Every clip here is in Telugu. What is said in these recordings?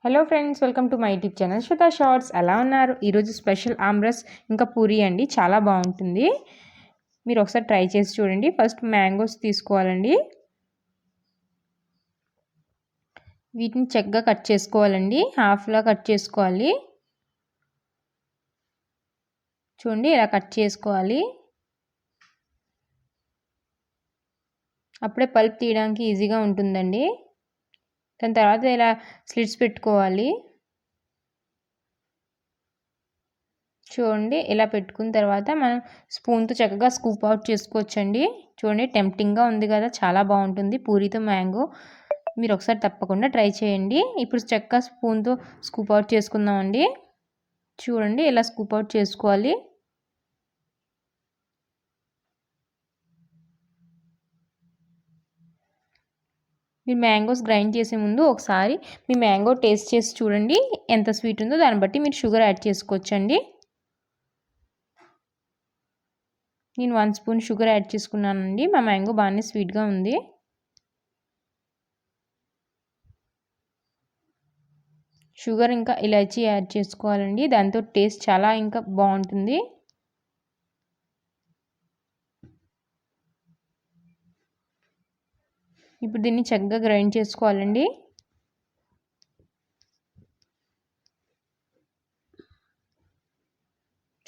Hello friends, welcome to my YouTube channel Shweta shorts. ఎలా ఉన్నారు? ఈరోజు స్పెషల్ ఆమ్రస్ ఇంకా పూరి అండి. చాలా బాగుంటుంది. మీరు ఒకసారి ట్రై చేసి చూడండి. ఫస్ట్ మ్యాంగోస్ తీసుకోవాలండి. వీటిని చక్కగా కట్ చేసుకోవాలండి. హాఫ్లా కట్ చేసుకోవాలి. చూడండి, ఇలా కట్ చేసుకోవాలి. అప్పుడే పల్ప్ తీయడానికి ఈజీగా ఉంటుందండి. దాని తర్వాత ఇలా స్లిట్స్ పెట్టుకోవాలి. చూడండి, ఇలా పెట్టుకున్న తర్వాత మనం స్పూన్తో చక్కగా స్కూప్ అవుట్ చేసుకోవచ్చండి. చూడండి, టెంప్టింగ్గా ఉంది కదా, చాలా బాగుంటుంది పూరితో మ్యాంగో. మీరు ఒకసారి తప్పకుండా ట్రై చేయండి. ఇప్పుడు చక్కగా స్పూన్తో స్కూప్ అవుట్ చేసుకుందామండి. చూడండి, ఇలా స్కూప్ అవుట్ చేసుకోవాలి. మీరు మ్యాంగోస్ గ్రైండ్ చేసే ముందు ఒకసారి మీ మ్యాంగో టేస్ట్ చేసి చూడండి. ఎంత స్వీట్ ఉందో దాన్ని బట్టి మీరు షుగర్ యాడ్ చేసుకోవచ్చండి. నేను 1 స్పూన్ షుగర్ యాడ్ చేసుకున్నానండి. మా మ్యాంగో బాగానే స్వీట్గా ఉంది. షుగర్ ఇంకా ఇలాచీ యాడ్ చేసుకోవాలండి. దాంతో టేస్ట్ చాలా ఇంకా బాగుంటుంది. ఇప్పుడు దీన్ని చక్కగా గ్రైండ్ చేసుకోవాలండి.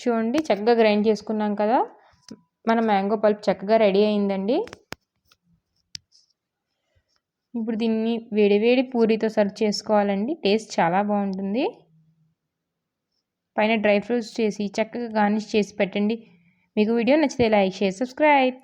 చూడండి, చక్కగా గ్రైండ్ చేసుకున్నాం కదా, మన మ్యాంగో పల్ప్ చక్కగా రెడీ అయిందండి. ఇప్పుడు దీన్ని వేడివేడి పూరితో సర్వ్ చేసుకోవాలండి. టేస్ట్ చాలా బాగుంటుంది. పైన డ్రై ఫ్రూట్స్ చేసి చక్కగా గార్నిష్ చేసి పెట్టండి. మీకు వీడియో నచ్చితే లైక్, షేర్, సబ్స్క్రైబ్.